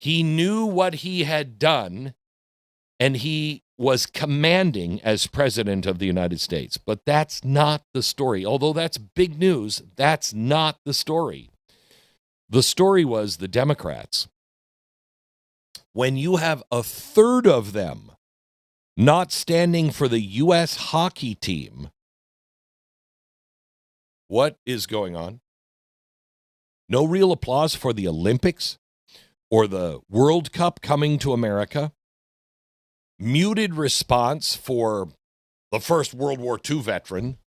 He knew what he had done, and he was commanding as president of the United States. But that's not the story. Although that's big news, that's not the story. The story was the Democrats. When you have a third of them not standing for the U.S. hockey team, what is going on? No real applause for the Olympics or the World Cup coming to America. Muted response for the first World War II veteran.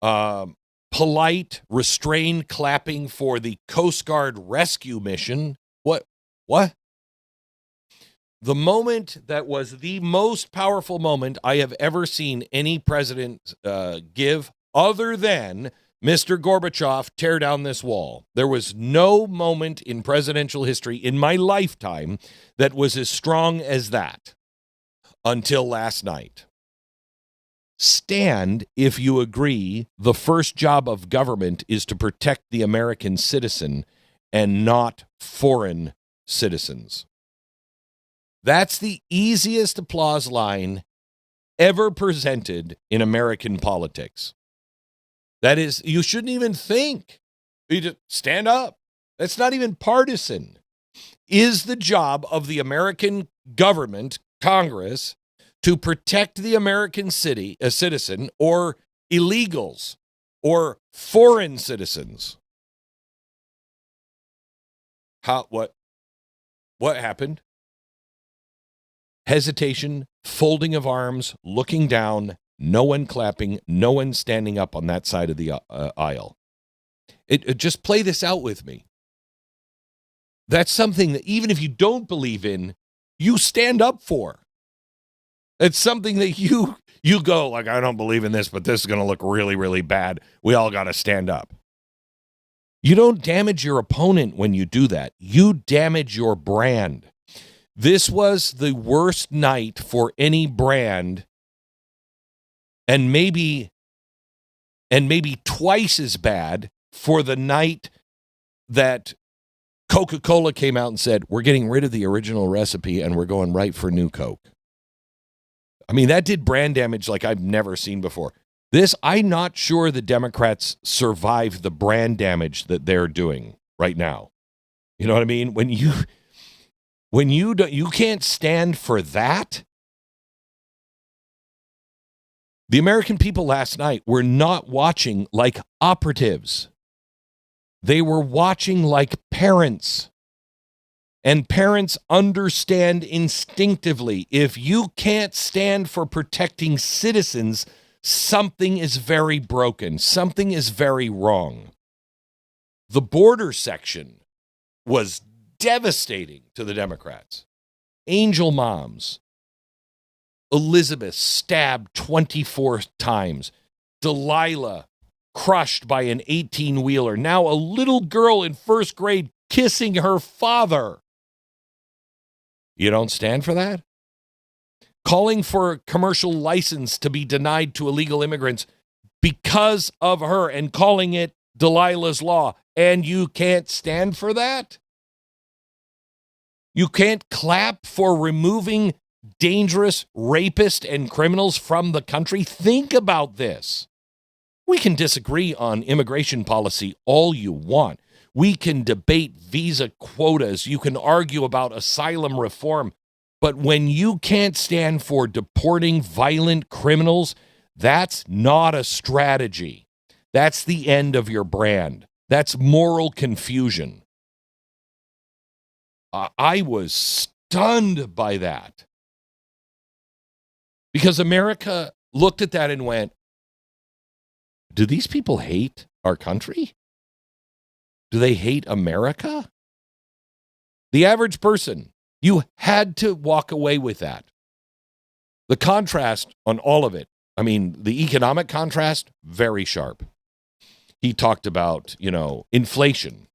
Polite, restrained clapping for the Coast Guard rescue mission. What? The moment that was the most powerful moment I have ever seen any president give, other than Mr. Gorbachev tear down this wall. There was no moment in presidential history in my lifetime that was as strong as that until last night. Stand if you agree the first job of government is to protect the American citizen and not foreign citizens. That's the easiest applause line ever presented in American politics. That is, you shouldn't even think. You just stand up. That's not even partisan. Is the job of the American government, Congress, to protect the American citizen or illegals or foreign citizens? What happened? Hesitation, folding of arms, looking down, no one clapping, no one standing up on that side of the aisle. Just play this out with me. That's something that even if you don't believe in, you stand up for. It's something that you go, like, I don't believe in this, but this is going to look really, really bad. We all got to stand up. You don't damage your opponent when you do that. You damage your brand. This was the worst night for any brand, and maybe twice as bad for the night that Coca-Cola came out and said, we're getting rid of the original recipe and we're going right for new Coke. I mean, that did brand damage like I've never seen before. I'm not sure the Democrats survived the brand damage that they're doing right now. You know what I mean? When you can't stand for that. The American people last night were not watching like operatives. They were watching like parents. And parents understand instinctively, if you can't stand for protecting citizens, something is very broken. Something is very wrong. The border section was devastating to the Democrats. Angel moms. Elizabeth stabbed 24 times. Delilah crushed by an 18-wheeler. Now a little girl in first grade kissing her father. You don't stand for that? Calling for a commercial license to be denied to illegal immigrants because of her and calling it Delilah's Law. And you can't stand for that? You can't clap for removing dangerous rapists and criminals from the country? Think about this. We can disagree on immigration policy all you want. We can debate visa quotas. You can argue about asylum reform. But when you can't stand for deporting violent criminals, that's not a strategy. That's the end of your brand. That's moral confusion. I was stunned by that. Because America looked at that and went, do these people hate our country? Do they hate America? The average person, you had to walk away with that. The contrast on all of it, I mean, the economic contrast, very sharp. He talked about, inflation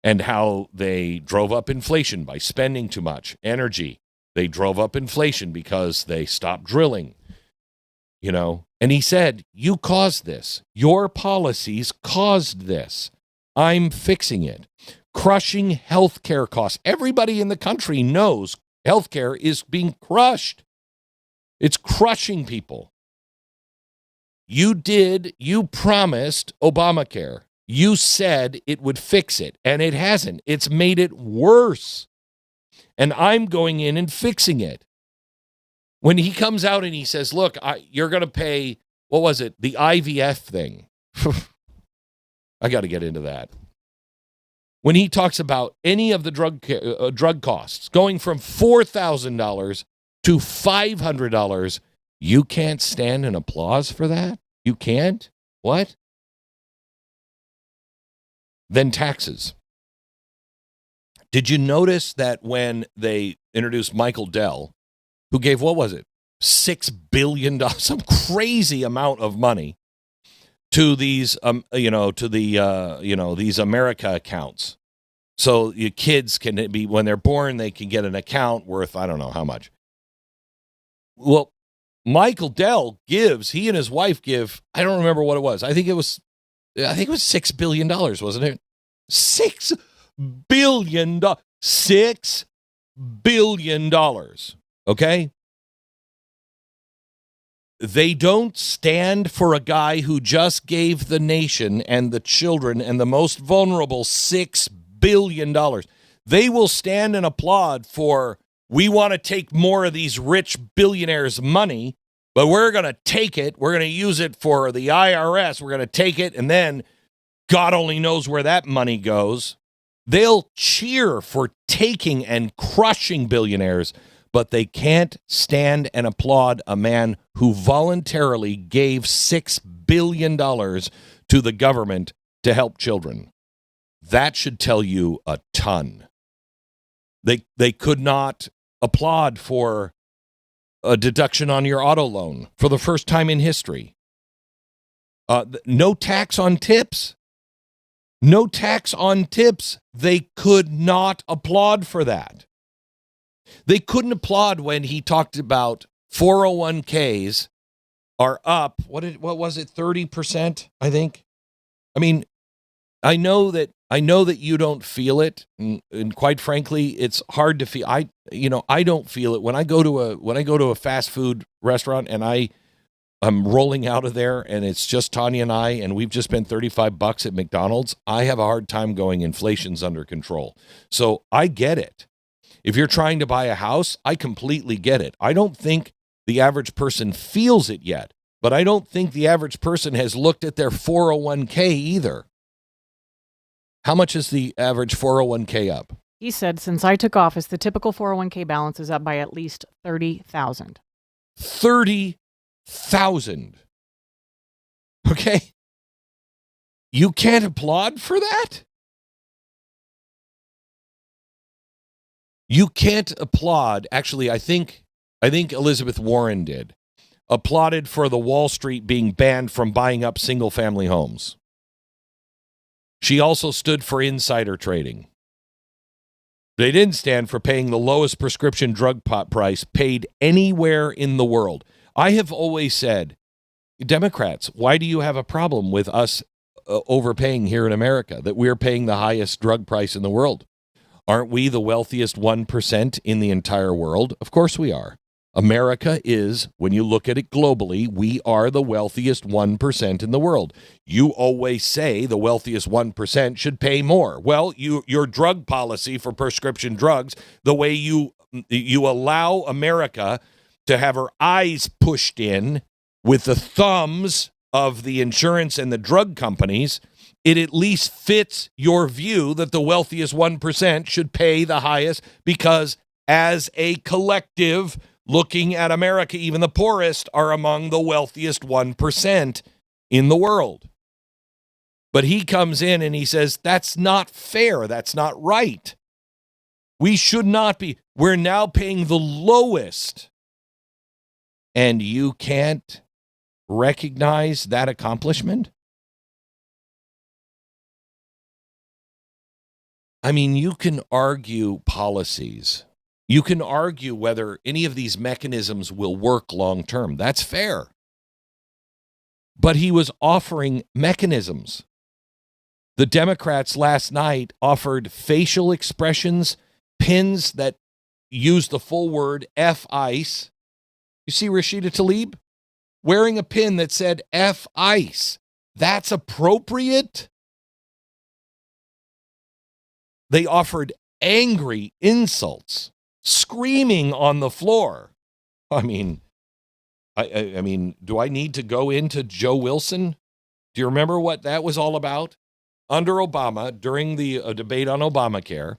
and how they drove up inflation by spending too much energy. They drove up inflation because they stopped drilling, And he said, you caused this. Your policies caused this. I'm fixing it. crushing healthcare costs. Everybody in the country knows healthcare is being crushed. It's crushing people. You promised Obamacare. You said it would fix it, and it hasn't. It's made it worse. And I'm going in and fixing it. When he comes out and he says, look, you're going to pay, what was it? The IVF thing. I got to get into that. When he talks about any of the drug costs going from $4,000 to $500, you can't stand an applause for that? You can't? What? Then taxes. Did you notice that when they introduced Michael Dell, who gave, what was it, $6 billion, some crazy amount of money to these, these America accounts. So your kids can be, when they're born, they can get an account worth, I don't know how much. Well, Michael Dell gives, he and his wife give, I don't remember what it was. I think it was $6 billion, wasn't it? $6 billion. $6 billion. Okay? They don't stand for a guy who just gave the nation and the children and the most vulnerable $6 billion. They will stand and applaud for, we want to take more of these rich billionaires' money, but we're going to take it. We're going to use it for the IRS. We're going to take it, and then God only knows where that money goes. They'll cheer for taking and crushing billionaires, but they can't stand and applaud a man who voluntarily gave $6 billion to the government to help children. That should tell you a ton. They could not applaud for a deduction on your auto loan for the first time in history. No tax on tips. No tax on tips. They could not applaud for that. They couldn't applaud when he talked about 401ks are up. What was it? 30%, I think. I mean, I know that you don't feel it, and quite frankly, it's hard to feel. I don't feel it when I go to a fast food restaurant and I'm rolling out of there and it's just Tanya and I, and we've just spent $35 at McDonald's. I have a hard time going, inflation's under control. So I get it. If you're trying to buy a house, I completely get it. I don't think the average person feels it yet, but I don't think the average person has looked at their 401k either. How much is the average 401k up? He said, since I took office, the typical 401k balance is up by at least $30,000. 30,000. Okay. You can't applaud for that? You can't applaud. Actually, I think Elizabeth Warren did. Applauded for the Wall Street being banned from buying up single-family homes. She also stood for insider trading. They didn't stand for paying the lowest prescription drug price paid anywhere in the world. I have always said, Democrats, why do you have a problem with us overpaying here in America, that we're paying the highest drug price in the world? Aren't we the wealthiest 1% in the entire world? Of course we are. America is, when you look at it globally, we are the wealthiest 1% in the world. You always say the wealthiest 1% should pay more. Well, your drug policy for prescription drugs, the way you allow America to have her eyes pushed in with the thumbs of the insurance and the drug companies, it at least fits your view that the wealthiest 1% should pay the highest, because as a collective, looking at America, even the poorest are among the wealthiest 1% in the world. But he comes in and he says, that's not fair. That's not right. We should not be. We're now paying the lowest. And you can't recognize that accomplishment? I mean, you can argue policies. You can argue whether any of these mechanisms will work long term. That's fair. But he was offering mechanisms. The Democrats last night offered facial expressions, pins that use the full word F-ICE. You see Rashida Tlaib wearing a pin that said F-ICE. That's appropriate? They offered angry insults, screaming on the floor. I mean, do I need to go into Joe Wilson? Do you remember what that was all about? Under Obama, during the debate on Obamacare,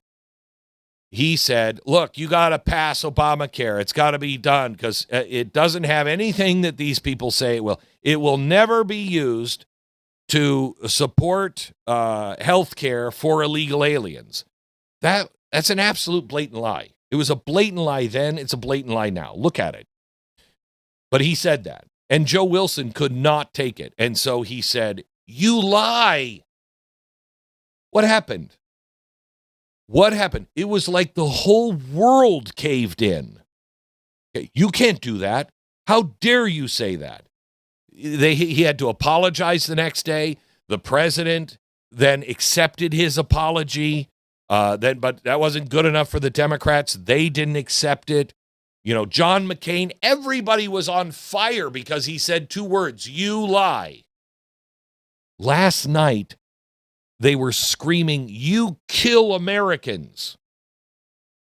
he said, look, you got to pass Obamacare. It's got to be done because it doesn't have anything that these people say it will. It will never be used to support health care for illegal aliens. That's an absolute blatant lie. It was a blatant lie then. It's a blatant lie now. Look at it. But he said that. And Joe Wilson could not take it. And so he said, you lie. What happened? What happened? It was like the whole world caved in. Okay, you can't do that. How dare you say that? He had to apologize the next day. The president then accepted his apology. But that wasn't good enough for the Democrats. They didn't accept it. You know, John McCain, everybody was on fire because he said two words, you lie. Last night, they were screaming, you kill Americans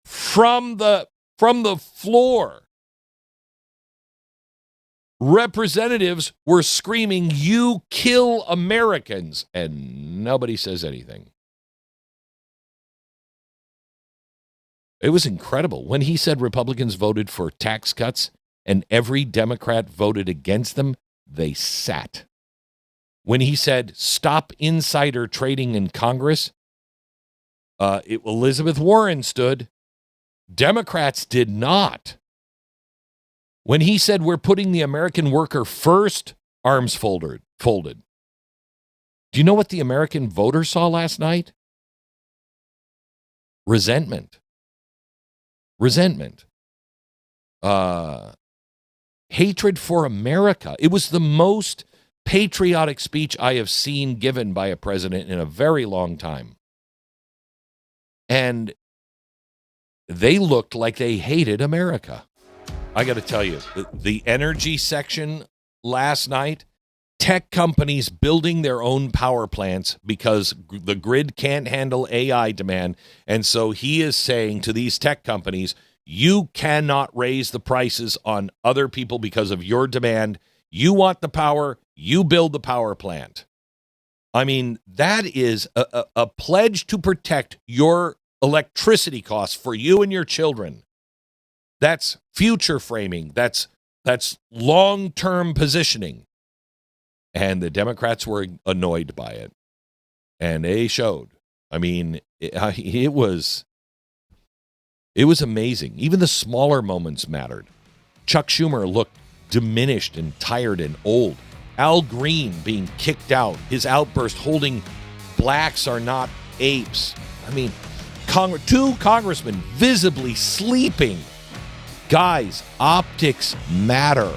from the floor. Representatives were screaming, you kill Americans, and nobody says anything. It was incredible. When he said Republicans voted for tax cuts and every Democrat voted against them, they sat. When he said stop insider trading in Congress, Elizabeth Warren stood. Democrats did not. When he said we're putting the American worker first, arms folded. Do you know what the American voter saw last night? Resentment. Hatred for America. It was the most patriotic speech I have seen given by a president in a very long time. And they looked like they hated America. I got to tell you, the energy section last night, tech companies building their own power plants because the grid can't handle AI demand. And so he is saying to these tech companies, you cannot raise the prices on other people because of your demand. You want the power, you build the power plant. I mean, that is a pledge to protect your electricity costs for you and your children. That's future framing. That's long-term positioning. And the Democrats were annoyed by it. And they showed. I mean, it was amazing. Even the smaller moments mattered. Chuck Schumer looked diminished and tired and old. Al Green being kicked out. His outburst holding blacks are not apes. I mean, two congressmen visibly sleeping. Guys, optics matter.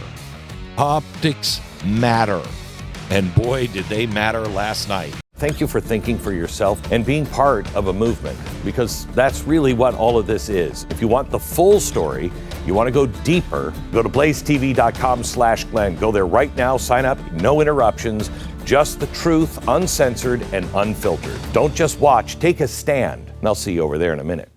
Optics matter. And boy, did they matter last night. Thank you for thinking for yourself and being part of a movement, because that's really what all of this is. If you want the full story, you want to go deeper, go to blazetv.com/Glenn. Go there right now, sign up, no interruptions, just the truth, uncensored and unfiltered. Don't just watch, take a stand. And I'll see you over there in a minute.